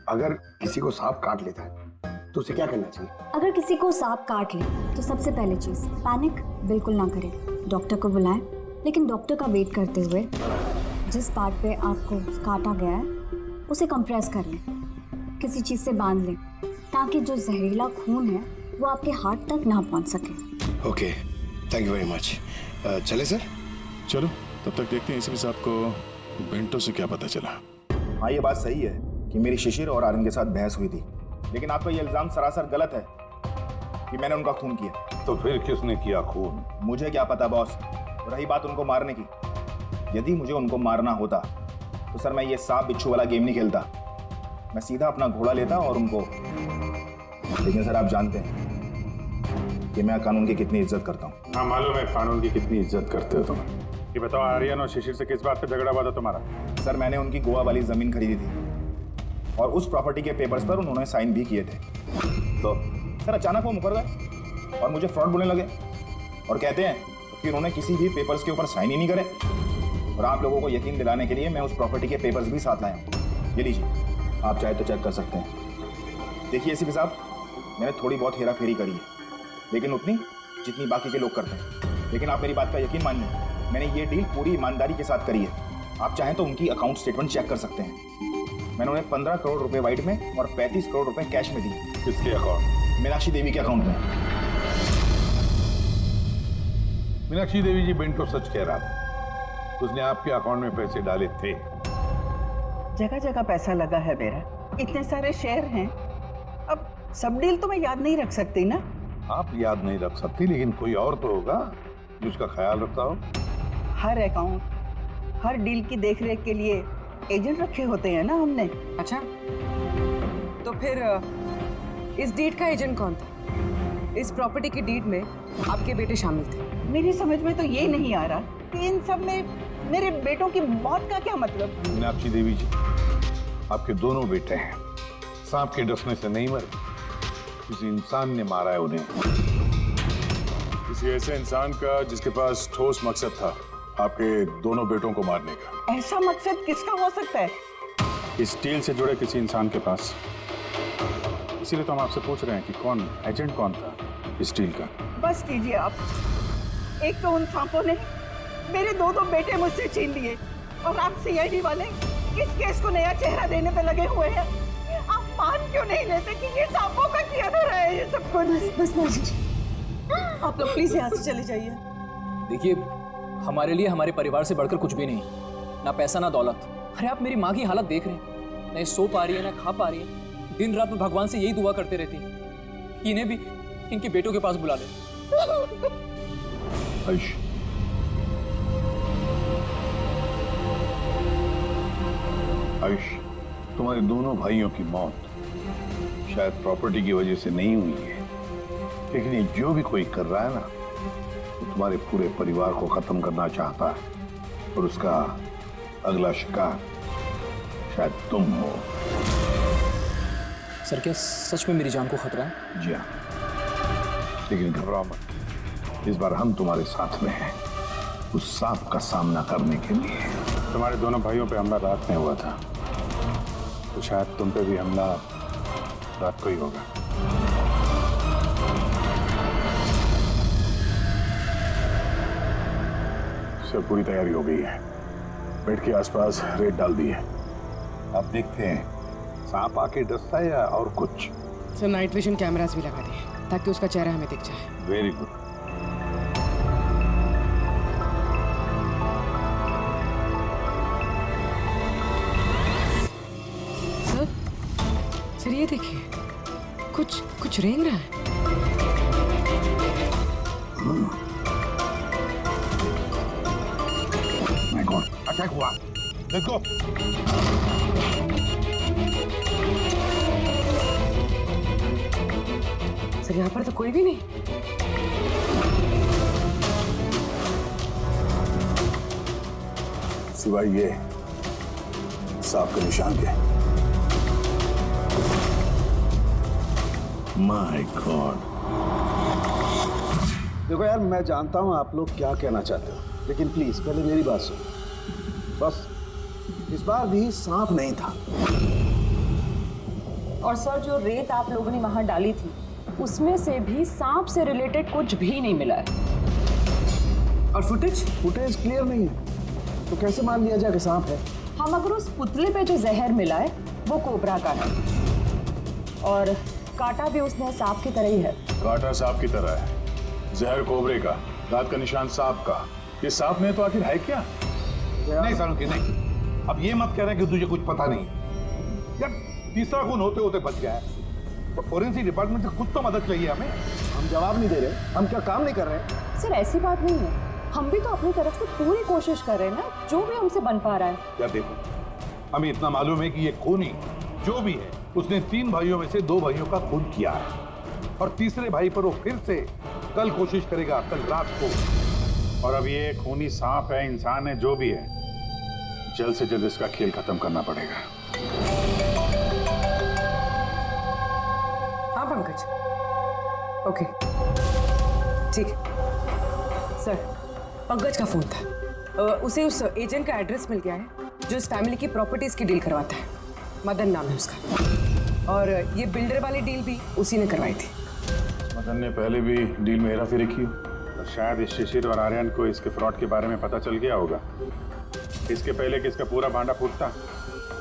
अगर किसी को सांप काट लेता है तो उसे क्या करना चाहिए? अगर किसी को सांप काट ले तो सबसे पहले चीज पैनिक बिल्कुल ना करें, डॉक्टर को बुलाएं, लेकिन डॉक्टर का वेट करते हुए जिस पार्ट पे आपको काटा गया है उसे कंप्रेस कर लें, किसी चीज से बांध लें ताकि जो जहरीला खून है वो आपके हार्ट तक ना पहुंच सके। Okay, thank you very much. चले सर? चलो तब तक देखते हैं इसी साहब को बेंटो से क्या पता चला। हाँ, ये बात सही है कि मेरी शिशिर और आर्यन के साथ बहस हुई थी, लेकिन आपका ये इल्जाम सरासर गलत है कि मैंने उनका खून किया। तो फिर किसने किया खून? मुझे क्या पता बॉस। रही बात उनको मारने की, यदि मुझे उनको मारना होता तो सर मैं ये सांप बिच्छू वाला गेम नहीं खेलता, मैं सीधा अपना घोड़ा लेता और उनको। लेकिन सर आप जानते हैं कि मैं कानून की कितनी इज्जत करता हूँ। हाँ मालूम है कानून की कितनी इज्जत करते हो तुम। ये बताओ आर्यन और शिशिर से किस बात पे झगड़ा हुआ था तुम्हारा? सर मैंने उनकी गोवा वाली जमीन खरीदी थी और उस प्रॉपर्टी के पेपर्स पर उन्होंने साइन भी किए थे। तो सर अचानक वो मुकर गए और मुझे फ्रॉड बोलने लगे और कहते हैं कि उन्होंने किसी भी पेपर्स के ऊपर साइन ही नहीं करे। और आप लोगों को यकीन दिलाने के लिए मैं उस प्रॉपर्टी के पेपर्स भी साथ लाया हूँ। ये लीजिए, आप चाहे तो चेक कर सकते हैं। देखिए एसीपी साहब, मैंने थोड़ी बहुत हेरा फेरी करी है, लेकिन उतनी जितनी बाकी के लोग करते हैं। लेकिन आप मेरी बात का यकीन मानिए, मैंने ये डील पूरी ईमानदारी के साथ करी है। आप चाहें तो उनकी अकाउंट स्टेटमेंट चेक कर सकते हैं। मैंने उन्हें 15 करोड़ रुपए व्हाइट में और 35 करोड़ रुपए कैश में दिए। किसके अकाउंट? मीनाक्षी देवी के अकाउंट में। मीनाक्षी देवी जी बेंटो सच कह रहा था, उसने आपके अकाउंट में पैसे डाले थे। जगह जगह पैसा लगा है मेरा, इतने सारे शेयर हैं, अब सब डील तो मैं याद नहीं रख सकती ना। आप याद नहीं रख सकती, लेकिन कोई और तो होगा जो उसका ख्याल रखता हो। हर अकाउंट, हर डील की देखरेख के लिए एजेंट रखे होते हैं ना हमने। अच्छा, तो फिर इस डीड का एजेंट कौन था? इस प्रॉपर्टी की डीड में आपके बेटे शामिल थे। मेरी समझ में तो ये नहीं आ रहा कि इन सब में मेरे बेटों की मौत का क्या मतलब। मीनाक्षी देवी जी, आपके दोनों बेटे हैं, सांप के डसने से नहीं मरे, किसी इंसान ने मारा है उन्हें। किसी ऐसे इंसान का जिसके पास ठोस मकसद था आपके दोनों बेटों को मारने का। ऐसा मकसद किसका हो सकता है? इस डील से जुड़े किसी इंसान के पास। इसीलिए तो हम आपसे पूछ रहे हैं कि कौन एजेंट कौन था इस डील का। बस कीजिए आप। एक तो उन सांपों ने मेरे दो बेटे मुझसे छीन लिए और आप सीआईडी वाले इस केस को नया चेहरा देने पे लगे हुए हैं। आप मान क्यों नहीं लेते कि ये सांपों का किया धरा है ये सब कुछ? बस आप लोग प्लीज यहाँ से चले जाइए। देखिए, हमारे लिए हमारे परिवार से बढ़कर कुछ भी नहीं, ना पैसा ना दौलत। अरे आप मेरी माँ की हालत देख रहे हैं, ना सो पा रही है ना खा पा रही है। दिन रात में भगवान से यही दुआ करते रहती है कि इन्हें भी इनके बेटों के पास बुला ले। आयुष, आयुष, तुम्हारे दोनों भाइयों की मौत शायद प्रॉपर्टी की वजह से नहीं हुई है, लेकिन ये जो भी कोई कर रहा है ना, वो तुम्हारे पूरे परिवार को खत्म करना चाहता है और उसका अगला शिकार शायद तुम हो। सर, क्या सच में मेरी जान को खतरा है? जी हाँ, लेकिन घबराओ मत, इस बार हम तुम्हारे साथ में हैं उस सांप का सामना करने के लिए। तुम्हारे दोनों भाइयों पे हमला रात में हुआ था, तो शायद तुम पे भी हमला रात को ही होगा। सब पूरी तैयारी हो गई है, बेड के आसपास रेत डाल दी है। अब देखते हैं सांप आके डसता है या और कुछ। सर, नाइट विजन कैमरास भी लगा दिए ताकि उसका चेहरा हमें दिख जाए। Very good. सर ये देखिए, कुछ रेंग रहा है। माय गॉड, अटैक हुआ, देखो। सर यहाँ पर तो कोई भी नहीं। सिवाय ये सांप के निशान के। My God. देखो यार, मैं जानता हूं आप लोग क्या कहना चाहते हो, लेकिन प्लीज पहले मेरी बात सुनो। बस इस बार भी सांप नहीं था और सर जो रेत आप लोगों ने वहां डाली थी उसमें से भी सांप से रिलेटेड कुछ भी नहीं मिला है। और फुटेज क्लियर नहीं है, तो कैसे मान लिया जाए कि सांप है? हम अगर उस पुतले पे जो जहर मिला है वो कोबरा का है और कांटा भी उसने सांप की तरह ही है। कांटा सांप की तरह है, जहर कोबरे का, दांत का निशान सांप का। ये सांप में तो आखिर है क्या? नहीं सालुंकी नहीं, अब ये मत कह रहे कि तुझे कुछ पता नहीं यार। तीसरा खून होते होते बच गया है, तो फोरेंसिक डिपार्टमेंट से कुछ तो मदद चाहिए हमें। हम जवाब नहीं दे रहे, हम क्या काम नहीं कर रहे? सर ऐसी बात नहीं है, हम भी तो अपनी तरफ से पूरी कोशिश कर रहे हैं ना, जो भी हमसे बन पा रहा है। यार देखो, हमें इतना मालूम है कि ये खूनी जो भी है उसने 3 भाइयों में से 2 भाइयों का खून किया है और तीसरे भाई पर वो फिर से कल कोशिश करेगा, कल रात को। और अब ये खूनी सांप है, इंसान है, जो भी है, जल्द से जल्द इसका खेल खत्म करना पड़ेगा। हाँ पंकज, ओके ठीक है। सर पंकज का फोन था, उसे उस एजेंट का एड्रेस मिल गया है जो इस फैमिली की प्रॉपर्टीज की डील करवाता है। मदन नाम है उसका, और ये बिल्डर वाली डील भी उसी ने करवाई थी। मदन ने पहले भी डील में हेराफेरी की और शायद इस शिशिर और आर्यन को इसके फ्रॉड के बारे में पता चल गया होगा। इसके पहले कि इसका पूरा भांडा फूटता,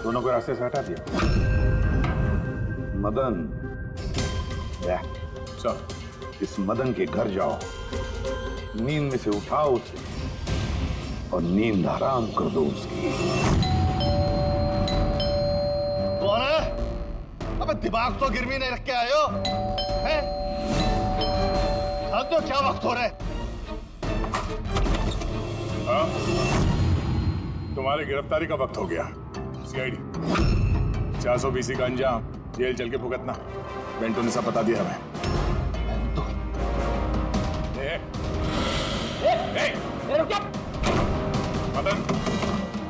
दोनों को रास्ते से हटा दिया। मदन, चल इस मदन के घर जाओ, नींद में से उठाओ उसे और नींद हराम कर दो उसकी। अबे दिमाग तो गिरवी नहीं रख के आए हो, हैं? तो क्या वक्त हो रहा है? हाँ? तुम्हारी गिरफ्तारी का वक्त हो गया। सीआईडी 420 का अंजाम, जेल चल के भुगतना। बेंटो ने सब बता दिया हमें। मदन,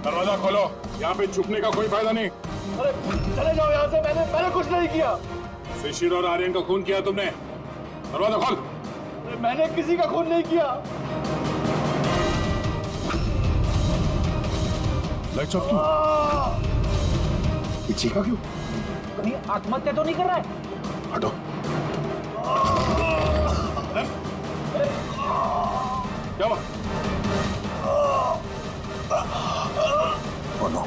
दरवाजा खोलो, यहाँ पे छुपने का कोई फायदा नहीं। अरे चले जाओ यहाँ से, मैंने कुछ नहीं किया। शिशिर और आर्यन का खून किया तुमने, दरवाजा खोल। मैंने किसी का खून नहीं किया। लाइट्स ऑफ क्यों? पीछे का क्यों? कहीं आत्महत्या तो नहीं कर रहा है? हटो। क्या हुआ? बोलो।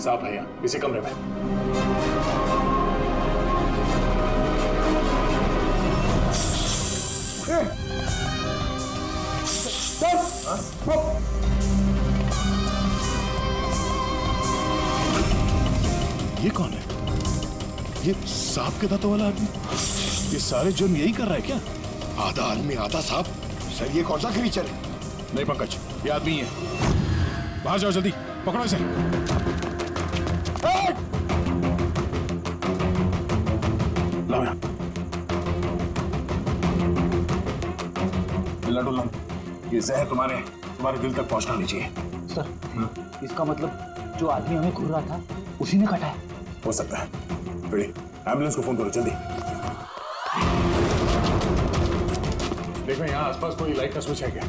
सांप है यहाँ, इसी कमरे में। ये कौन है? ये सांप के दांतों वाला आदमी? ये सारे जुर्म यही कर रहा है क्या? आधा आदमी आधा सांप। सर ये कौन सा क्रीचर है? नहीं पंकज, ये आदमी ही है। बाहर जाओ जल्दी, पकड़ो इसे। लाओ यहाँ। डुल्ला, ये जहर तुम्हारे दिल तक पहुंचना नहीं चाहिए। सर इसका मतलब जो आदमी हमें घूर रहा था उसी ने काटा है। हो सकता है। फिर एम्बुलेंस को फोन करो जल्दी। देखो यहाँ आसपास कोई लाइट का स्विच है क्या?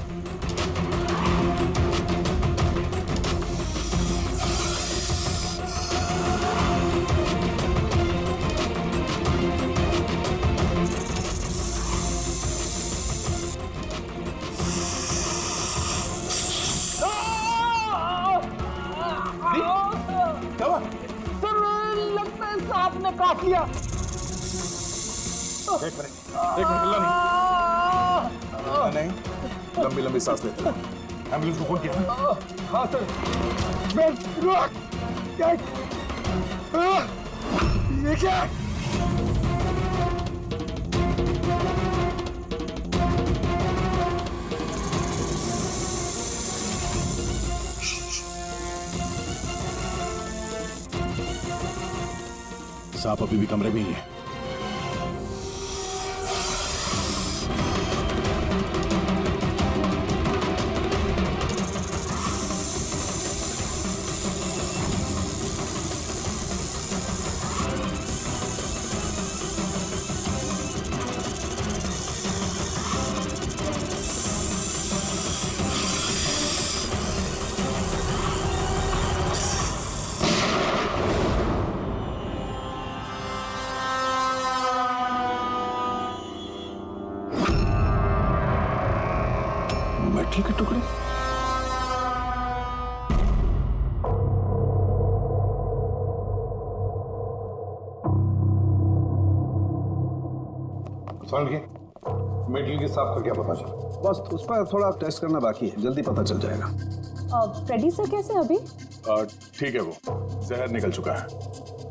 सांप ने काट लिया। एक मिनट हिलना नहीं। लंबी लंबी सांस लेते रहो। एम्बुलेंस को फोन किया ना? हाँ सर। ये क्या? सांप अभी भी कमरे में ही है। मेटल के टुकड़े? समझ गए? मेटल के सांप का क्या पता चला? बस उस पर थोड़ा टेस्ट करना बाकी है, जल्दी पता चल जाएगा। फ्रेडी सर कैसे अभी? ठीक है, वो जहर निकल चुका है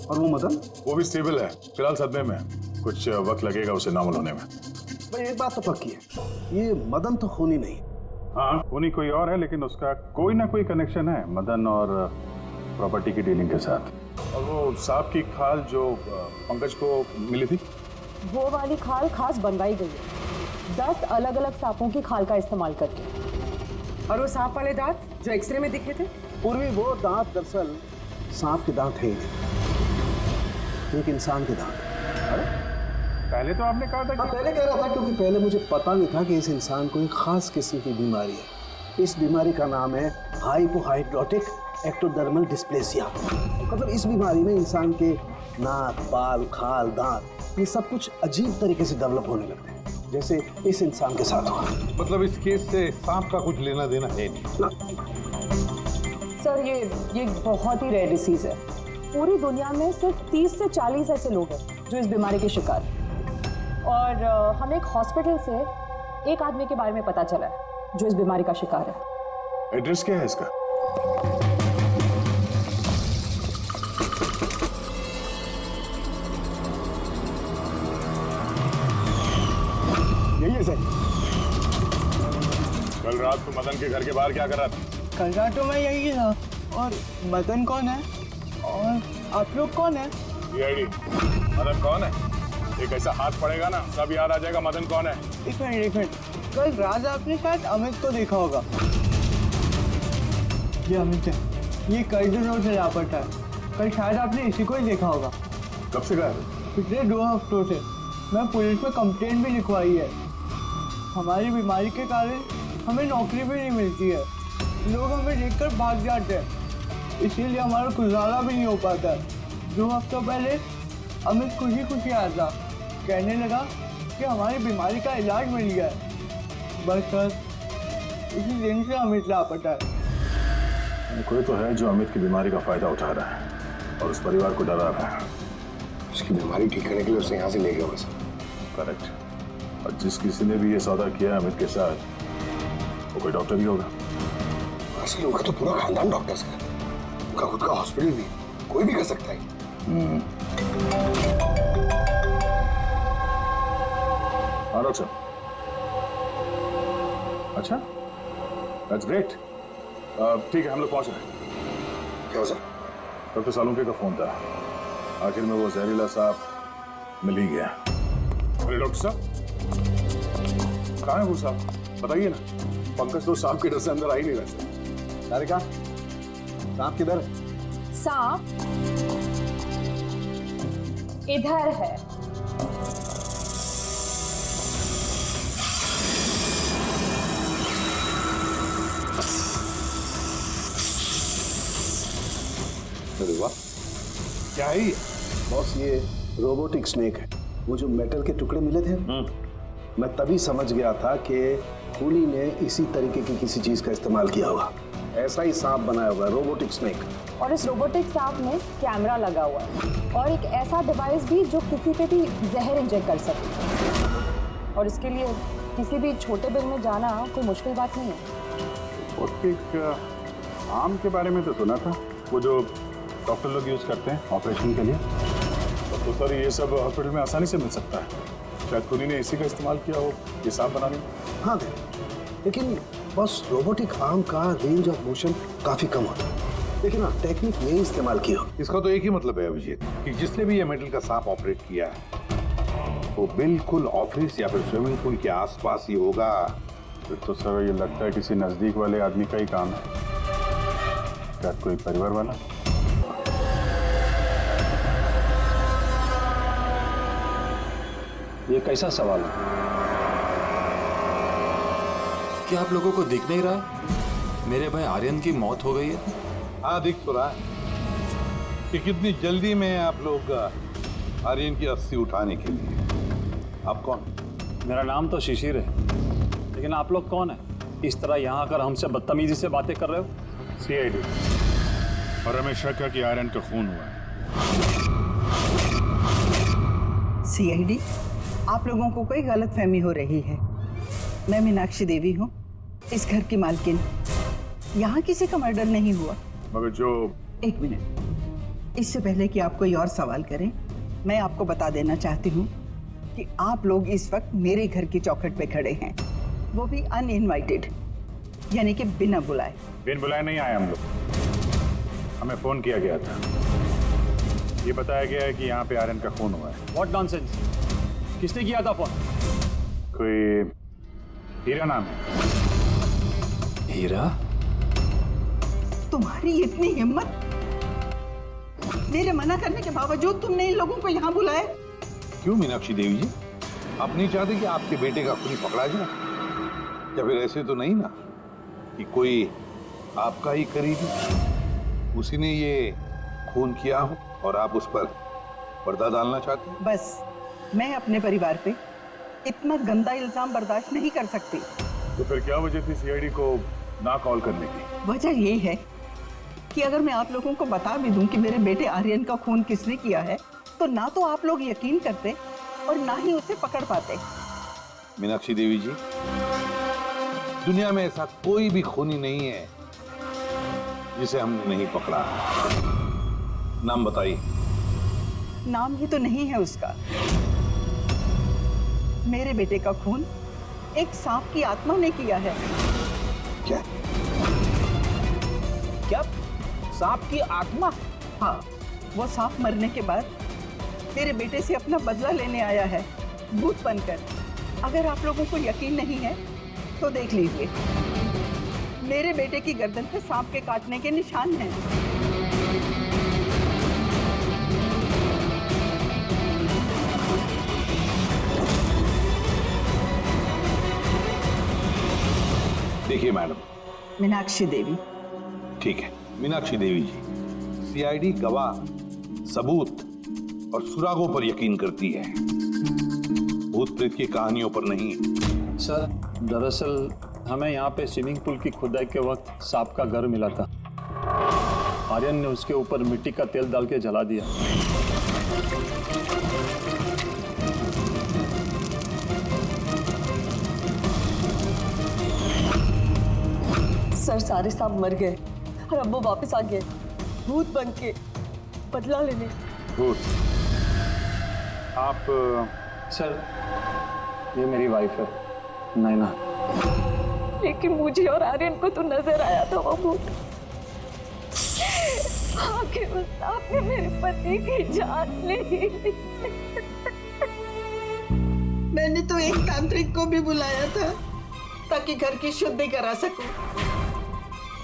और वो मदन? वो भी स्टेबल है, फिलहाल सदमे में है। कुछ वक्त लगेगा उसे नॉर्मल होने में। भाई एक बात तो पक्की है, ये मदन तो खूनी नहीं। हाँ, खूनी कोई और है, लेकिन उसका कोई ना कोई कनेक्शन है मदन और प्रॉपर्टी की डीलिंग के साथ। और वो सांप की खाल जो पंकज को मिली थी, वो वाली खाल खास बनवाई गई है 10 अलग अलग सांपों की खाल का इस्तेमाल करके। और वो सांप वाले दांत जो एक्सरे में दिखे थे, पूर्वी वो दांत दरअसल सांप के दांत है ही नहीं, एक इंसान के दांत। पहले तो आपने कहा था हाँ, पहले कह रहा था क्योंकि पहले मुझे पता नहीं था कि इस इंसान को एक खास किस्म की बीमारी है। इस बीमारी का नाम है हाइपोहाइड्रोटिक एक्टोडर्मल डिस्प्लेसिया। मतलब इस बीमारी में इंसान के नाक, बाल, खाल, दांत ये सब कुछ अजीब तरीके से डेवलप होने लगते हैं, जैसे इस इंसान के साथ हुआ। मतलब इस केस से सांप का कुछ लेना देना है नहीं? सर ये बहुत ही रेयर डिसीज है। पूरी दुनिया में सिर्फ 30 से 40 ऐसे लोग हैं जो इस बीमारी के शिकार हैं। और हमें एक हॉस्पिटल से एक आदमी के बारे में पता चला है जो इस बीमारी का शिकार है। एड्रेस क्या है इसका? यही है सर। कल रात को मदन के घर के बाहर क्या कर रहा था? कल रात तो मैं यही था। और मदन कौन है? और आप लोग कौन है? सीआईडी। मदन कौन है? एक ऐसा हाथ पड़ेगा ना, सब याद आ जाएगा मदन कौन है। एक मिनट। कल रात आपने शायद अमित को देखा होगा। ये अमित है, ये कई दिनों से लापता है। कल शायद आपने इसी को ही देखा होगा। कब से गायब? पिछले 2 हफ्तों से। मैं पुलिस में कंप्लेंट भी लिखवाई है। हमारी बीमारी के कारण हमें नौकरी भी नहीं मिलती है, लोग हमें देखकर भाग जाते हैं, इसीलिए हमारा गुजारा भी नहीं हो पाता है। 2 हफ्तों पहले अमित खुशी आया था, कहने लगा कि हमारी बीमारी का इलाज मिल गया है। बस सर, इसी दिन से अमित लापता है। कोई तो है जो अमित की बीमारी का फायदा उठा रहा है और उस परिवार को डरा रहा है। उसकी बीमारी ठीक करने के लिए उसे यहाँ से ले गया बस। करेक्ट। और जिस किसी ने भी ये सौदा किया अमित के साथ, वो कोई डॉक्टर ही होगा। असल उनका तो पूरा खानदान डॉक्टर्स का, उनका खुद का हॉस्पिटल भी, कोई भी कर सकता है। डॉक्टर। अच्छा, दैट्स ग्रेट। ठीक है, हम लोग पहुंच रहे हैं। क्या सर? डॉक्टर सालुंके का फोन था, आखिर में वो जहरीला सांप मिल ही गया। अरे डॉक्टर साहब, कहाँ है वो सांप? बताइए ना। पंकज तो सांप के डर से अंदर आ ही नहीं रहे। तारिका, सांप किधर है? सांप इधर है। अरे वाह, क्या है ये? बॉस, ये रोबोटिक स्नेक है। वो जो मेटल के टुकड़े मिले थे, मैं तभी समझ गया था कि खूनी ने इसी तरीके की किसी चीज का इस्तेमाल किया होगा। ऐसा ही सांप बनाया हुआ है, रोबोटिक स्नेक। और इस रोबोटिक सांप में कैमरा लगा हुआ है और एक ऐसा डिवाइस भी जो किसी पे भी जहर इंजेक्ट कर सकता है। और इसके लिए किसी भी छोटे बिल में जाना कोई मुश्किल बात नहीं है। रोबोटिक आर्म के बारे में तो सुना था, वो जो डॉक्टर लोग यूज करते हैं ऑपरेशन के लिए। तो सर ये सब हॉस्पिटल में आसानी से मिल सकता है। शायद खूनी ने इसी का इस्तेमाल किया हो ये सांप बनाने में। हाँ दे, लेकिन बस रोबोटिक आर्म का रेंज ऑफ मोशन काफी कम होता है। लेकिन हाँ, टेक्निक यही इस्तेमाल की हो। इसका तो एक ही मतलब है अभिजीत कि जिसने भी ये मेटल का सांप ऑपरेट किया है वो बिल्कुल ऑफिस या फिर स्विमिंग पूल के आसपास ही होगा। फिर तो सर ये लगता है किसी नजदीक वाले आदमी का ही काम है। शायद कोई परिवार वाला। ये कैसा सवाल है? क्या आप लोगों को दिख नहीं रहा है? मेरे भाई आर्यन की मौत हो गई है। हाँ, दिख तो रहा है कि कितनी जल्दी में आप लोग आर्यन की अस्थि उठाने के लिए। आप कौन? मेरा नाम तो शिशिर है, लेकिन आप लोग कौन है? इस तरह यहाँ आकर हमसे बदतमीजी से बातें कर रहे हो? सीआईडी और हमें शक है कि आर्यन का खून हुआ है। सीआईडी, आप लोगों को कोई गलतफहमी हो रही है। मैं मीनाक्षी देवी हूँ, इस घर की मालकिन। यहाँ किसी का मर्डर नहीं हुआ। मगर जो... एक मिनट, इससे पहले कि आप कोई और सवाल करें, मैं आपको बता देना चाहती हूँ कि आप लोग इस वक्त मेरे घर की चौखट पे खड़े हैं, वो भी अनइनवाइटेड, यानी कि बिना बुलाए। बिन बुलाए नहीं आए हम लोग, हमें फोन किया गया था। ये बताया गया है कि यहाँ पे आर्यन का खून हुआ है। What nonsense? किसने किया था फोन? कोई हीरा नाम है। हीरा? तुम्हारी इतनी हिम्मत, मेरे मना करने के बावजूद तुमने इन लोगों को यहाँ बुलाया? क्यों मीनाक्षी देवी जी, आप नहीं चाहते कि आपके बेटे का खूनी पकड़ा जाए? या फिर ऐसे तो नहीं ना कि कोई आपका ही करीबी उसी ने ये खून किया हो और आप उस पर पर्दा डालना चाहते हैं? बस, मैं अपने परिवार पे इतना गंदा इल्जाम बर्दाश्त नहीं कर सकती। तो फिर क्या वजह थी सीआईडी को ना कॉल करने की? वजह ये है कि अगर मैं आप लोगों को बता भी दूं कि मेरे बेटे आर्यन का खून किसने किया है, तो ना तो आप लोग यकीन करते और ना ही उसे पकड़ पाते। मीनाक्षी देवी जी, दुनिया में ऐसा कोई भी खूनी नहीं है जिसे हमने नहीं पकड़ा। नाम बताइए। नाम ही तो नहीं है उसका। मेरे बेटे का खून एक सांप की आत्मा ने किया है। क्या? क्या? सांप की आत्मा? हाँ, वो सांप मरने के बाद मेरे बेटे से अपना बदला लेने आया है, भूत बनकर। अगर आप लोगों को यकीन नहीं है तो देख लीजिए, मेरे बेटे की गर्दन पे सांप के काटने के निशान हैं। देखिए मैडम। मीनाक्षी देवी। ठीक है मीनाक्षी देवी जी, सीआईडी गवाह, सबूत और सुरागों पर यकीन करती है, भूत प्रेत की कहानियों पर नहीं। सर, दरअसल हमें यहाँ पे स्विमिंग पूल की खुदाई के वक्त सांप का घर मिला था। आर्यन ने उसके ऊपर मिट्टी का तेल डाल के जला दिया। सर, सारे सांप मर गए और अब वो वापस आ गए, भूत बन के बदला लेने। भूत? आप... सर, ये मेरी वाइफ है, नैना। लेकिन मुझे और आर्यन को तो नजर आया था वो भूत। आखिर उस सांप ने मेरे पति की जान ली। मैंने तो एक तांत्रिक को भी बुलाया था ताकि घर की शुद्धि करा सकूं,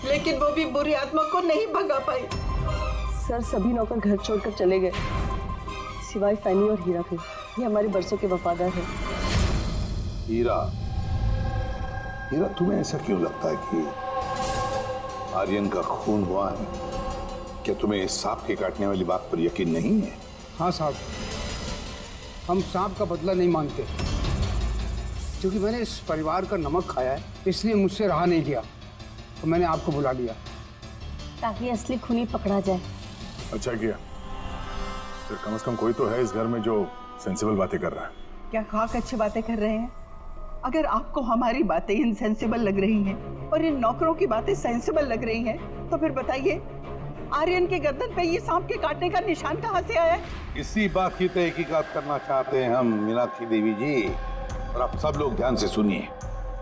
लेकिन वो भी बुरी आत्मा को नहीं भगा पाई। सर, सभी नौकर घर छोड़कर चले गए, सिवाय फैनी और हीरा के। ये हमारे बरसों के वफादार हैं। हीरा, हीरा, तुम्हें ऐसा क्यों लगता है कि आर्यन का खून हुआ है? क्या तुम्हें इस सांप के काटने वाली बात पर यकीन नहीं है? हाँ साहब, हम सांप का बदला नहीं मांगते, क्योंकि मैंने इस परिवार का नमक खाया है, इसलिए मुझसे रहा नहीं गया, तो मैंने आपको बुला लिया ताकि असली खूनी पकड़ा जाए। अच्छा किया। फिर कम से कम कोई तो है इस घर में जो सेंसिबल बातें कर रहा है। क्या खाक अच्छी बातें कर रहे हैं? अगर आपको हमारी बातें इनसेंसिबल लग रही हैं और इन नौकरों की बातें सेंसिबल लग रही हैं, तो फिर बताइए, आर्यन के गर्दन पे ये सांप के काटने का निशान कहाँ से आया? इसी बात की तहकीकात करना चाहते हैं हम मीनाक्षी देवी जी, और आप सब लोग ध्यान से सुनिए।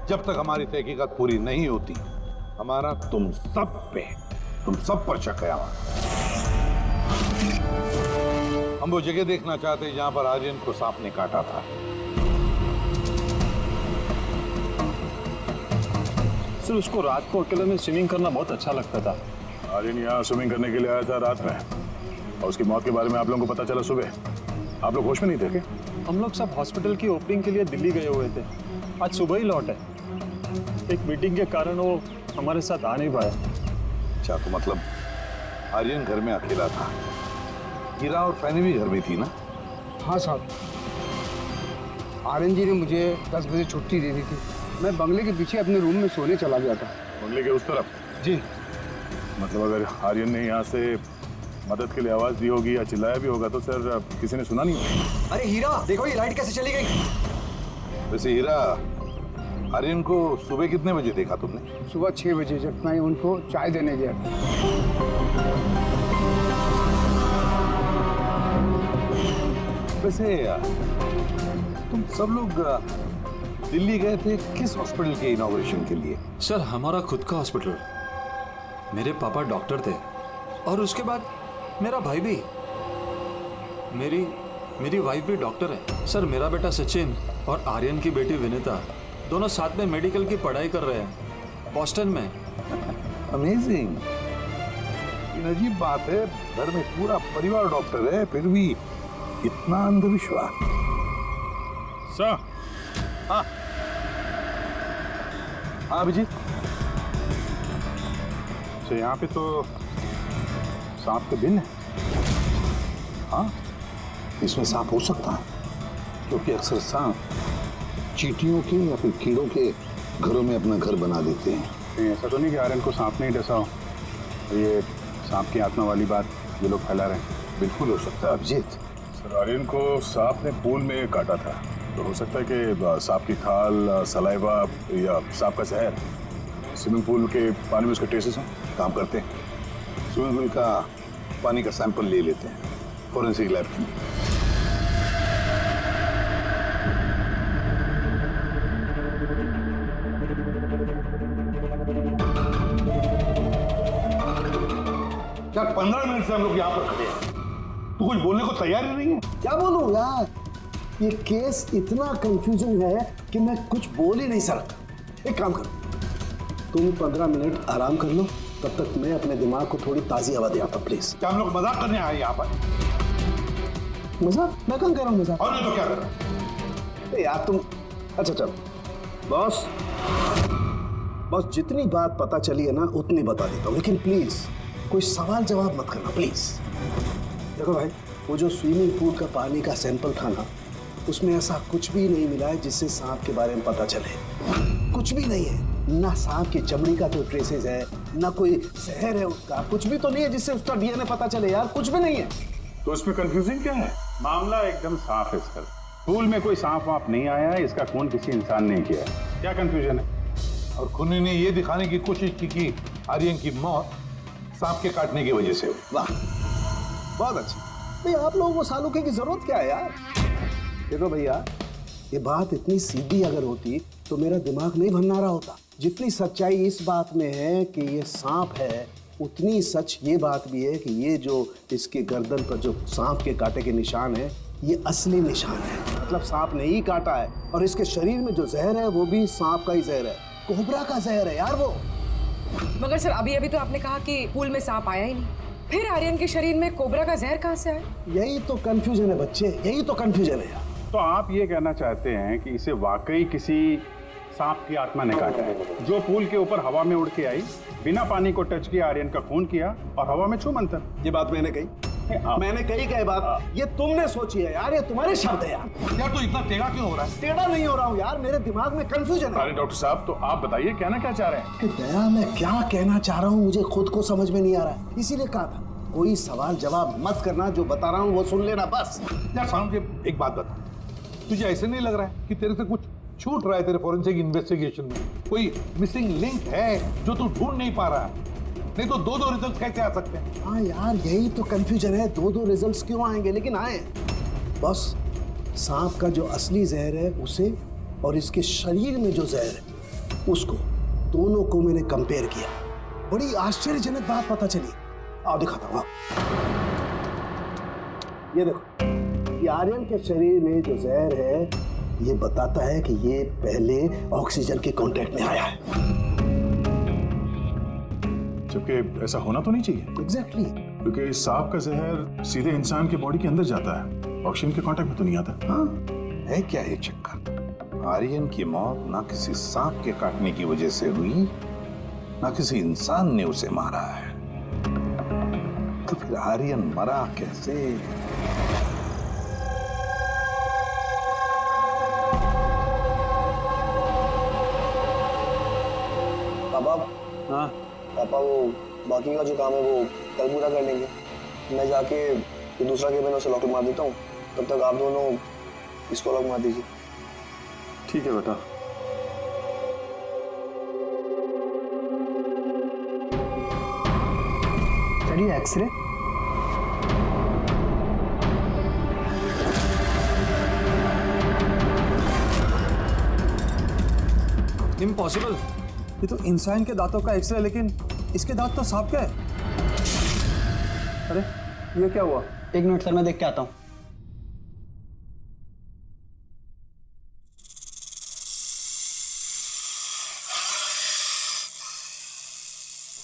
जब तक हमारी तहकीकात पूरी नहीं होती, हमारा तुम सब पर शक है। हम वो जगह देखना चाहते हैं जहां पर आर्यन को सांप ने काटा था। सर, उसको रात को अकेले में स्विमिंग करना बहुत अच्छा लगता था। आर्यन यहाँ स्विमिंग करने के लिए आया था रात में, और उसकी मौत के बारे में आप लोगों को पता चला सुबह। आप लोग होश में नहीं थे क्या? हम लोग सब हॉस्पिटल की ओपनिंग के लिए दिल्ली गए हुए थे, आज सुबह ही लौटे। एक मीटिंग के कारण वो हमारे साथ आ नहीं पाया। अच्छा, तो मतलब आर्यन घर में अकेला था, हीरा और फैनी भी घर में थी ना? हाँ साहब, आर्यन जी ने मुझे 10 बजे छुट्टी दे दी थी, मैं बंगले के पीछे अपने रूम में सोने चला गया था। बंगले के उस तरफ? जी। मतलब अगर आर्यन ने यहाँ से मदद के लिए आवाज दी होगी या चिल्लाया भी होगा तो सर किसी ने सुना नहीं होगा। अरे हीरा, देखो ये लाइट कैसे चली गई। वैसे हीरा, आर्यन को सुबह कितने बजे देखा तुमने? सुबह 6 बजे, जब मैं उनको चाय देने गया था। वैसे तुम सब लोग दिल्ली गए थे किस हॉस्पिटल के इनॉग्रेशन के लिए? सर हमारा खुद का हॉस्पिटल। मेरे पापा डॉक्टर थे और उसके बाद मेरा भाई भी। मेरी वाइफ भी डॉक्टर है। सर मेरा बेटा सचिन और आर्यन की बेटी विनीता दोनों साथ में मेडिकल की पढ़ाई कर रहे हैं बॉस्टन में। अमेजिंग। ये अजीब बात है, घर में पूरा परिवार डॉक्टर है फिर भी इतना अंधविश्वास। सर। हाँ हाँ अभिजीत। तो यहाँ पे तो सांप के दिन है। हाँ, इसमें सांप हो सकता है क्योंकि अक्सर सांप चींटियों के या फिर कीड़ों के घरों में अपना घर बना देते हैं। नहीं, ऐसा तो नहीं कि आर्यन को सांप नहीं डसा हो। ये सांप की आत्मा वाली बात ये लोग फैला रहे हैं। बिल्कुल हो सकता है अभिजीत। सर आर्यन को सांप ने पूल में काटा था, तो हो सकता है कि सांप की खाल, सलाइवा या सांप का जहर स्विमिंग पूल के पानी में उसके ट्रेसेस हैं। काम करते हैं, स्विमिंग पूल का पानी का सैंपल ले लेते हैं फॉरेंसिक लैब के लिए। क्या 15 मिनट से हम लोग यहाँ पर खड़े हैं, तू कुछ बोलने को तैयार ही नहीं है? क्या बोलूं यार, ये केस इतना कंफ्यूजन है कि मैं कुछ बोल ही नहीं सकता। एक काम करो, तुम 15 मिनट आराम कर लो, तब तक मैं अपने दिमाग को थोड़ी ताजी हवा दे आता। प्लीज। क्या हम लोग मजाक करने आए यहाँ पर? मजाक? मैं कहाँ कह रहा हूँ मजाक? और नहीं तो क्या कर रहा है? यार तुम, अच्छा चलो बॉस, जितनी बात पता चली है ना उतनी बता देता हूँ, लेकिन प्लीज कोई सवाल जवाब मत करना प्लीज। देखो भाई, वो जो स्विमिंग पूल का पानी का सैंपल था ना, उसमें ऐसा कुछ भी नहीं मिला है जिससे सांप के बारे में पता चले। कुछ भी नहीं है, ना सांप की चमड़ी का कोई ट्रेसेस है, ना कोई जहर है उसका, कुछ भी तो नहीं है जिससे उसका डीएनए पता चले यार, कुछ भी नहीं है। तो इसमें कंफ्यूजिंग क्या है? मामला एकदम साफ है सर। पूल में कोई सांप वाप नहीं आया है, इसका खून किसी इंसान ने किया है। क्या कंफ्यूजन है? और खूनी ने ये दिखाने की कोशिश की कि आर्यन की मौत सांप के काटने की वजह से हुई। वाह, बहुत अच्छी। भाई आप लोगों को सालूके की जरूरत क्या है यार? देखो भैया, ये बात इतनी सीधी अगर होती तो मेरा दिमाग नहीं भन्ना रहा होता। जितनी सच्चाई इस बात में है कि ये सांप है, उतनी सच ये बात भी है कि ये जो इसके गर्दन पर जो सांप के कांटे के निशान है, ये असली निशान है। मतलब सांप ने ही काटा है, और इसके शरीर में जो जहर है वो भी सांप का ही जहर है, कोबरा का जहर है यार वो। मगर सर अभी तो आपने कहा कि पूल में सांप आया ही नहीं, फिर आर्यन के शरीर में कोबरा का जहर कहाँ से आया? यही तो कंफ्यूजन है बच्चे, यही तो कंफ्यूजन है यार। तो आप ये कहना चाहते हैं कि इसे वाकई किसी सांप की आत्मा ने काटा है, जो पूल के ऊपर हवा में उड़ के आई, बिना पानी को टच किया, आर्यन का खून किया और हवा में छू मंतर। ये बात मैंने कही? मैंने कही क्या बात? ये तुमने सोची है यार, ये तुम्हारे शब्द है यार। यार तो इतना टेढ़ा क्यों हो रहा है? टेढ़ा नहीं हो रहा हूँ यार, मेरे दिमाग में कंफ्यूजन है। अरे डॉक्टर साहब, तो आप बताइए कहना क्या चाह रहे हैं? कि दया, मैं क्या कहना चाह रहा हूँ मुझे खुद को समझ में नहीं आ रहा है, इसीलिए कहा था कोई सवाल जवाब मत करना, जो बता रहा हूँ वो सुन लेना बस। यार साउंड के एक बात बता, तुझे ऐसे नहीं लग रहा है कि तेरे से कुछ छूट रहा है तेरे फॉरेंसिक इन्वेस्टिगेशन में? कोई मिसिंग लिंक है जो तू ढूंढ नहीं पा रहा है? नहीं तो दो रिजल्ट कैसे आ सकते हैं? हाँ यार, यही तो कंफ्यूजन है, दो रिजल्ट्स क्यों आएंगे, लेकिन आए। बस सांप का जो असली जहर है उसे, और इसके शरीर में जो जहर है उसको, दोनों को मैंने कंपेयर किया। बड़ी आश्चर्यजनक बात पता चली। आओ दिखाता हूँ। ये देखो, ये आर्यन के शरीर में जो जहर है ये बताता है कि ये पहले ऑक्सीजन के कांटेक्ट में आया है। जबकि ऐसा होना तो नहीं चाहिए। एग्जैक्टली। क्योंकि सांप का जहर सीधे इंसान के बॉडी के अंदर जाता है, ऑक्सीजन के कांटेक्ट में तो नहीं आता। हाँ, है क्या ये चक्कर? आर्यन की मौत ना किसी सांप के काटने की वजह से हुई, ना किसी इंसान ने उसे मारा है। तो फिर आर्यन मरा कैसे? पापा। हाँ पापा वो बाकी का जो काम है वो कल पूरा कर लेंगे। मैं जाके ये दूसरा केबिन उसे लॉक मार देता हूँ, तब तक आप दोनों इसको लॉक मार दीजिए। ठीक है बेटा। चलिए एक्सरे। इम्पॉसिबल। ये तो इंसान के दांतों का एक्सरे, लेकिन इसके दांत तो सांप के हैं। अरे ये क्या हुआ? 1 मिनट सर, मैं देख के आता हूँ।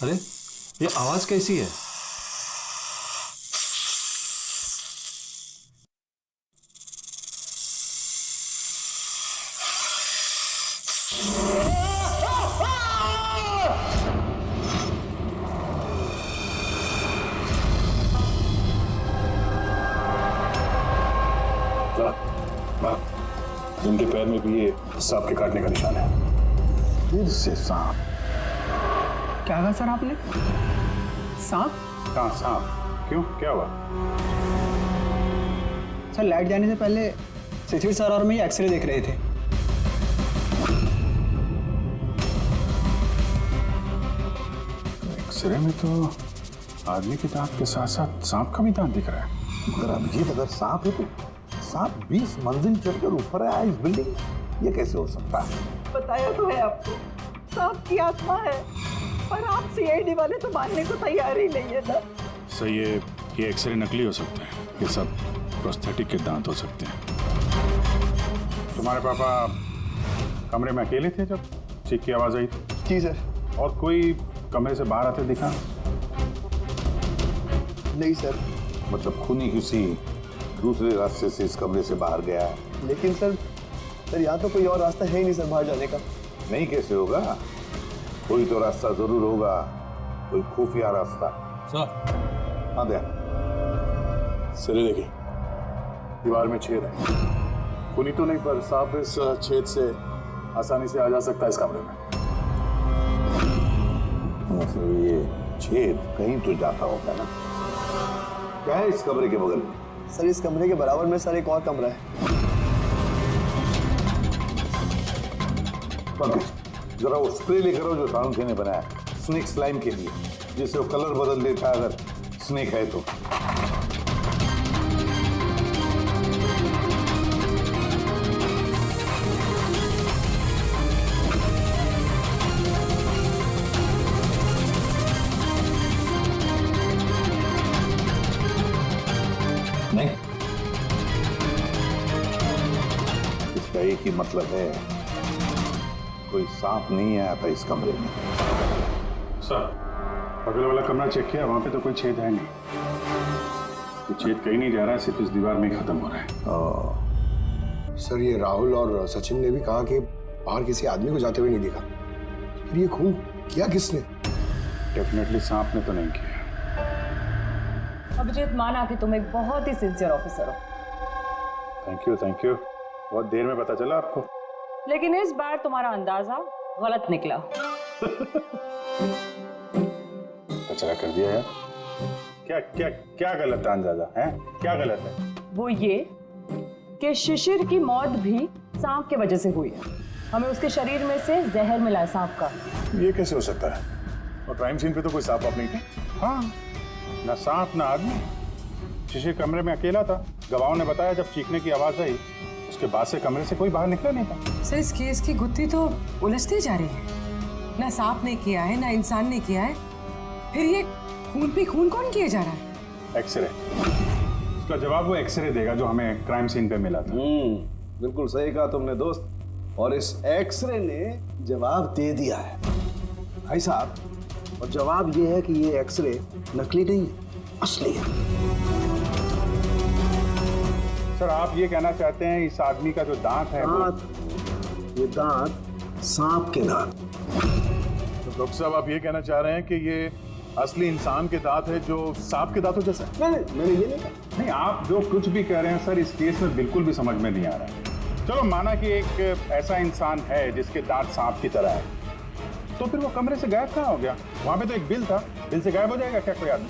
अरे ये आवाज कैसी है? उनके पैर में भी ये सांप के काटने का निशान है। फिर से सांप? क्या कहा सर आपने? सांप? कहाँ सांप? क्यों, क्या हुआ? सर लाइट जाने से पहले शिशिर सर और मैं एक्सरे देख रहे थे। एक्सरे में तो आदमी के दांत के साथ साथ सांप का भी दांत दिख रहा है। मगर अभिजीत, अगर सांप है तो सांप 20 मंजिल चढ़कर ऊपर आया इस बिल्डिंग में, ये कैसे हो सकता है? बताया तो है आपको, सांप की आत्मा है, पर आप सीआईडी वाले तो मानने को तैयार ही नहीं है ना। सही है, ये एक्सरे नकली हो सकते हैं, ये सब प्रोस्थेटिक के दांत हो सकते हैं। तुम्हारे पापा कमरे में अकेले थे जब चीख की आवाज आई थी? जी सर। और कोई कमरे से बाहर आते दिखा? नहीं सर। मतलब खूनी किसी दूसरे रास्ते से इस कमरे से बाहर गया है। लेकिन सर यहाँ तो कोई और रास्ता है ही नहीं सर बाहर जाने का। नहीं कैसे होगा? कोई तो रास्ता जरूर होगा, कोई खुफिया रास्ता। सर। हाँ दया। सर देखिए, दीवार में छेद है। खूनी तो नहीं, पर सांप इस छेद से आसानी से आ जा सकता है इस कमरे में। मतलब ये छेद कहीं तो जाता होगा ना? क्या है इस कमरे के बगल में? सर इस कमरे के बराबर में सर एक और कमरा है। जरा वो स्प्रे लेकर आओ जो सालुंखे ने बनाया स्नेक स्लाइम के लिए, जिससे वो कलर बदल देता है अगर स्नेक है तो। नहीं, इसका एक ही मतलब है, कोई सांप नहीं आया था इस कमरे में। सर, बगल वाला कमरा चेक किया, वहां पे तो कोई छेद है नहीं। ये छेद कहीं नहीं जा रहा है, सिर्फ इस दीवार में ही खत्म हो रहा है। सर ये राहुल और सचिन ने भी कहा कि बाहर किसी आदमी को जाते हुए नहीं देखा। फिर ये खून किया किसने? डेफिनेटली सांप ने तो नहीं किया। अभिजीत, माना कि तुम एक बहुत ही सिंसियर ऑफिसर हो। Thank you, thank you. बहुत देर में पता चला आपको। लेकिन इस बार तुम्हारा अंदाजा गलत निकला। कचरा कर दिया यार। क्या क्या क्या गलत अंदाजा है? क्या गलत है? वो ये कि शिशिर की मौत भी सांप के वजह से हुई है। हमें उसके शरीर में से जहर मिला है सांप का। ये कैसे हो सकता है? और क्राइम सीन पे तो कोई सांप वाप नहीं था। हाँ, ना सांप ना आदमी। शिशिर कमरे में अकेला था। गवाहों ने बताया जब चीखने की आवाज आई, उसके बाद से कमरे से कोई बाहर निकला नहीं था। सर, इस केस की गुत्थी तो उलझती जा रही है। ना सांप ने किया है, ना इंसान ने किया है, फिर ये खून पे खून कौन किया जा रहा है? एक्सरे। इसका जवाब वो एक्सरे देगा जो हमें क्राइम सीन पे मिला था। बिल्कुल सही कहा तुमने दोस्त। और इस एक्सरे ने जवाब दे दिया है भाई साहब। और जवाब ये है कि ये एक्सरे नकली नहीं है, असली है। सर, आप ये कहना चाहते हैं इस आदमी का जो दांत है ये दांत सांप के दांत। तो डॉक्टर साहब, आप ये कहना चाह रहे हैं कि ये असली इंसान के दांत है जो सांप के दांतों जैसा है? नहीं, मैंने ये नहीं कहा। नहीं, आप जो कुछ भी कह रहे हैं सर, इस केस में बिल्कुल भी समझ में नहीं आ रहा है। चलो माना कि एक ऐसा इंसान है जिसके दांत सांप की तरह है, तो फिर वो कमरे से गायब कहाँ हो गया? वहां पे तो एक बिल था, बिल से गायब हो जाएगा क्या कोई आदमी?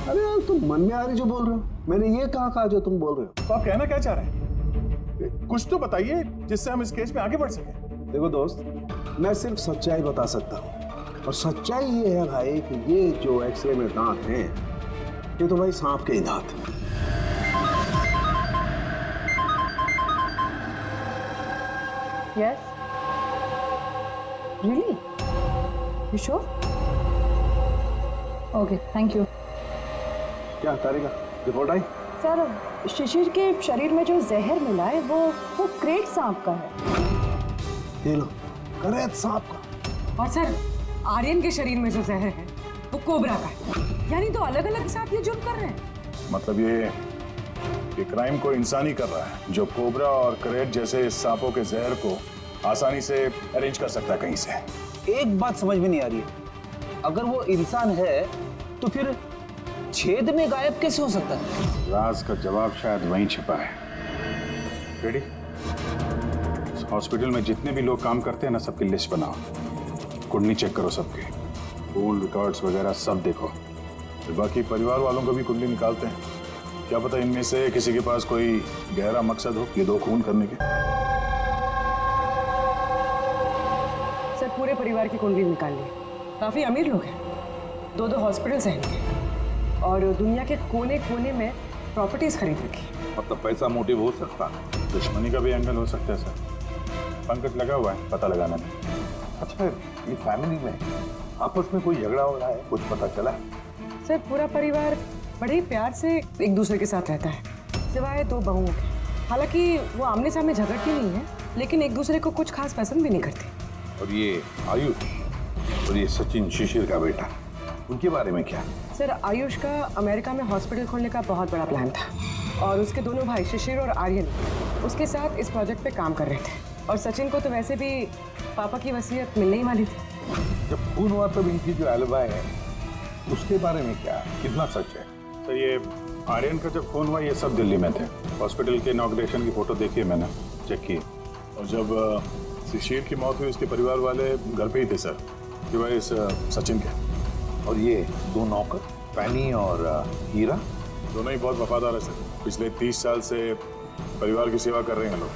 अरे यार तुम मन में आ रही जो बोल रहे हो, मैंने ये कहा जो तुम बोल रहे हो। तो आप कहना क्या चाह रहे हैं? कुछ तो बताइए जिससे हम इस केस में आगे बढ़ सकें। देखो दोस्त, मैं सिर्फ सच्चाई बता सकता हूँ, और सच्चाई ये है भाई कि ये जो एक्सरे में दांत हैं, ये तो भाई सांप के ही दांत हैं। Yes. Really? You sure? Okay thank you. क्या तारिका, रिपोर्ट आई? सर शिशिर के शरीर में जो जहर मिला है वो क्रेट सांप का है। ये लो, क्रेट सांप का। और सर आर्यन के शरीर में जो जहर है वो कोबरा का है। यानी तो अलग अलग सांप ये जुर्म कर रहे हैं। मतलब ये क्राइम को इंसान ही कर रहा है, जो कोबरा और करेट जैसे सांपों के जहर को आसानी से अरेंज कर सकता है कहीं से। एक बात समझ में नहीं आ रही है, अगर वो इंसान है तो फिर छेद में गायब कैसे हो सकता है? राज का जवाब शायद वहीं छिपा है। रेडी? हॉस्पिटल में जितने भी लोग काम करते हैं ना, सबकी लिस्ट बनाओ, कुंडली चेक करो सबके, फोन रिकॉर्ड्स वगैरह सब देखो। फिर बाकी परिवार वालों को भी कुंडली निकालते हैं, क्या पता इनमें से किसी के पास कोई गहरा मकसद हो ये दो खून करने के। सर पूरे परिवार की कुंडली निकाल ली, काफी अमीर लोग हैं, दो हॉस्पिटल्स हैं इनके, और दुनिया के कोने कोने में प्रॉपर्टीज खरीद रखी। मतलब पैसा मोटिव हो सकता है, दुश्मनी का भी एंगल हो सकता है सर। पंकज लगा हुआ है पता लगाने में। अच्छा ये फैमिली में आपस में कोई झगड़ा हो रहा है, कुछ पता चला? सर पूरा परिवार बड़े ही प्यार से एक दूसरे के साथ रहता है, सिवाय दो बहुओं के। हालांकि वो आमने सामने झगड़ती नहीं है, लेकिन एक दूसरे को कुछ खास पसंद भी नहीं करती। और ये आयुष और ये सचिन शिशिर का बेटा, उनके बारे में क्या? सर आयुष का अमेरिका में हॉस्पिटल खोलने का बहुत बड़ा प्लान था, और उसके दोनों भाई शिशिर और आर्यन उसके साथ इस प्रोजेक्ट पे काम कर रहे थे। और सचिन को तो वैसे भी पापा की वसीयत मिलने ही वाली थी। जब खून हुआ तब इनकी जो एलिबाई है उसके बारे में क्या, कितना सच है? सर ये आर्यन का जब खून हुआ ये सब दिल्ली में थे, हॉस्पिटल के इनॉग्रेशन की फोटो देखी है मैंने, चेक की। और जब शिशिर की मौत हुई उसके परिवार वाले घर पे ही थे सर, सिवाय इस सचिन के। और ये दो नौकर फैनी और हीरा, दोनों ही बहुत वफादार है सर, पिछले 30 साल से परिवार की सेवा कर रहे हैं लोग।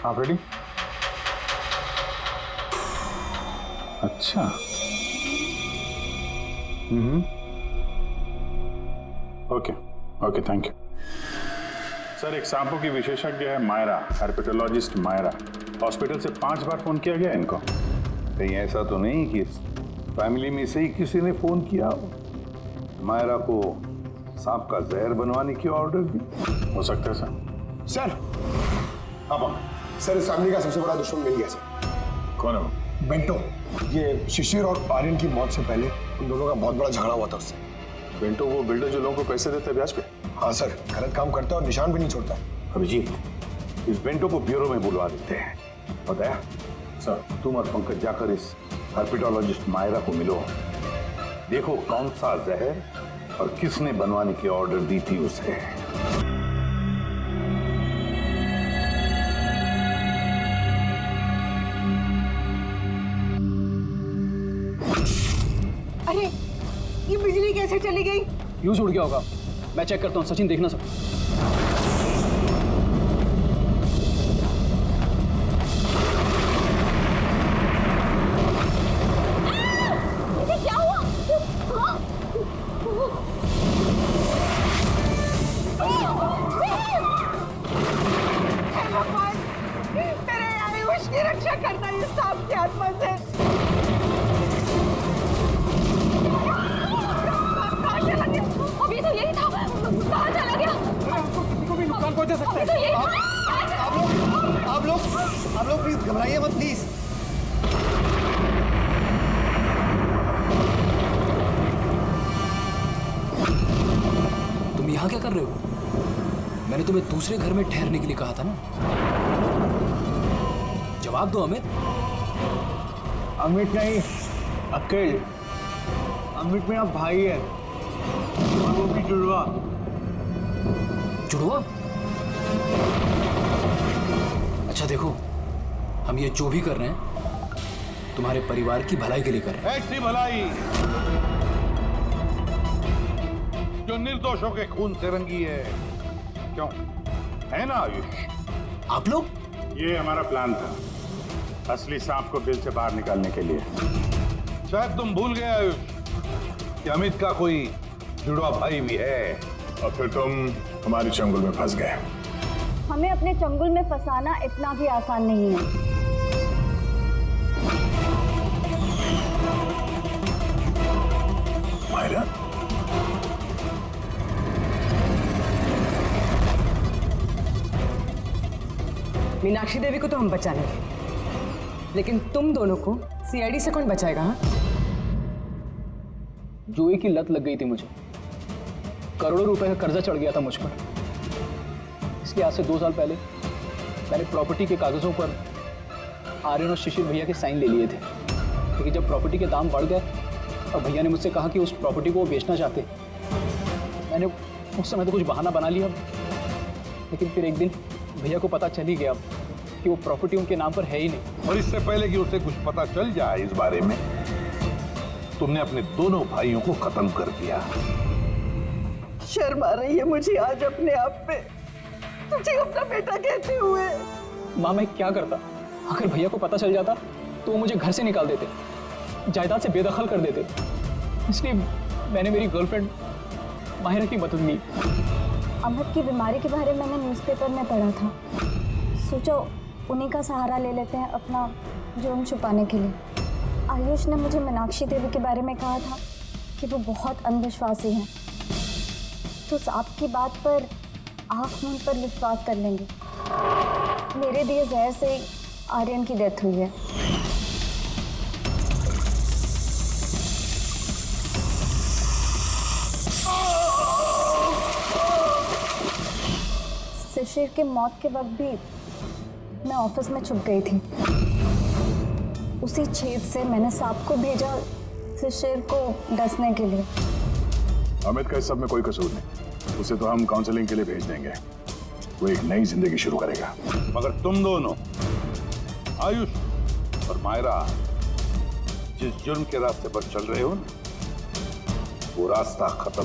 आप रेडी? अच्छा। Okay okay thank you sir. एक सांपों की विशेषज्ञ है मायरा, हर्पेटोलॉजिस्ट मायरा, हॉस्पिटल से 5 बार फोन किया गया इनको। कहीं ऐसा तो नहीं कि फैमिली में से ही किसी ने फोन किया मायरा को सांप का जहर बनवाने की ऑर्डर दी? हो सकता है सर। सर हाँ सर, इस फैमिली का सबसे बड़ा दुश्मन मिल गया सर। कौन है वो? बेंटो। ये शिशिर और आर्यन की मौत से पहले उन दोनों का बहुत बड़ा झगड़ा हुआ था उससे। बेंटो वो बिल्डर जो लोगों को पैसे देते हैं ब्याज पे? हाँ सर, गलत काम करता है और निशान भी नहीं छोड़ता। अभिजीत, इस बेंटो को ब्यूरो में बुलवा देते हैं। बताया सर, तुम और पंकज जाकर इस हर्पेटोलॉजिस्ट मायरा को मिलो, देखो कौन सा जहर और किसने बनवाने की ऑर्डर दी थी उसे। अरे ये बिजली कैसे चली गई? फ्यूज उड़ गया होगा, मैं चेक करता हूँ। सचिन देखना सब। इसे क्या हुआ? भगवान मेरे आयुष की रक्षा करना इस सांप की आत्मा से। अभी तो यही था, कहाँ चला गया? किसी को भी नुकसान पहुंचा सकता है। तो यही आप लोग प्लीज घबराइए मत प्लीज। तुम यहाँ क्या कर रहे हो? मैंने तुम्हें दूसरे घर में ठहरने के लिए कहा था ना। जवाब दो अमित। अमित नहीं, अकेल। अमित मेरा भाई है, और वो भी जुड़वा। जुड़वा? अच्छा देखो, हम ये जो भी कर रहे हैं तुम्हारे परिवार की भलाई के लिए कर रहे हैं। ऐसी भलाई जो निर्दोषों के खून से रंगी है, क्यों है ना आयुष? आप लोग? ये हमारा प्लान था, असली सांप को बिल से बाहर निकालने के लिए। शायद तुम भूल गए आयुष कि अमित का कोई जुड़वा भाई भी है, और फिर तुम हमारी चंगुल में फंस गए। हमें अपने चंगुल में फंसाना इतना भी आसान नहीं है। मायरा, मीनाक्षी देवी को तो हम बचा लेंगे, लेकिन तुम दोनों को सीआईडी से कौन बचाएगा? हाँ? जुए की लत लग गई थी मुझे, करोड़ों रुपए का कर्जा चढ़ गया था मुझ पर। इसलिए आज से 2 साल पहले मैंने प्रॉपर्टी के कागजों पर आर्यन और शिशिर भैया के साइन ले लिए थे। लेकिन जब प्रॉपर्टी के दाम बढ़ गए और भैया ने मुझसे कहा कि उस प्रॉपर्टी को वो बेचना चाहते, मैंने उस समय तो कुछ बहाना बना लिया। लेकिन फिर एक दिन भैया को पता चल ही गया कि वो प्रॉपर्टी उनके नाम पर है ही नहीं। और इससे पहले कि उसे कुछ पता चल जाए इस बारे में, तुमने अपने दोनों भाइयों को खत्म कर दिया। शर्म आ रही है मुझे आज अपने आप पे, तुझे अपना बेटा कहते हुए। माँ, मैं क्या करता? अगर भैया को पता चल जाता तो वो मुझे घर से निकाल देते, जायदाद से बेदखल कर देते। इसलिए मैंने मेरी गर्लफ्रेंड माहिरा की मदद ली। अमित की बीमारी के बारे में मैंने न्यूज़पेपर में पढ़ा था, सोचो उन्हीं का सहारा ले लेते हैं अपना जुर्म छुपाने के लिए। आयुष ने मुझे मीनाक्षी देवी के बारे में कहा था कि वो बहुत अंधविश्वासी हैं, तो सांप की बात पर आँख मूंद पर विश्वास कर लेंगे। मेरे दिए जहर से आर्यन की डेथ हुई है। शिशिर के मौत के वक्त भी मैं ऑफिस में छुप गई थी। उसी छेद से मैंने सांप को भेजा शिशिर को डसने के लिए। अमित का इस सब में कोई कसूर नहीं, उसे तो हम काउंसलिंग के लिए भेज देंगे, वो एक नई जिंदगी शुरू करेगा। मगर तुम दोनों, आयुष और मायरा, जिस जुर्म के रास्ते पर चल रहे हो ना, वो रास्ता खत्म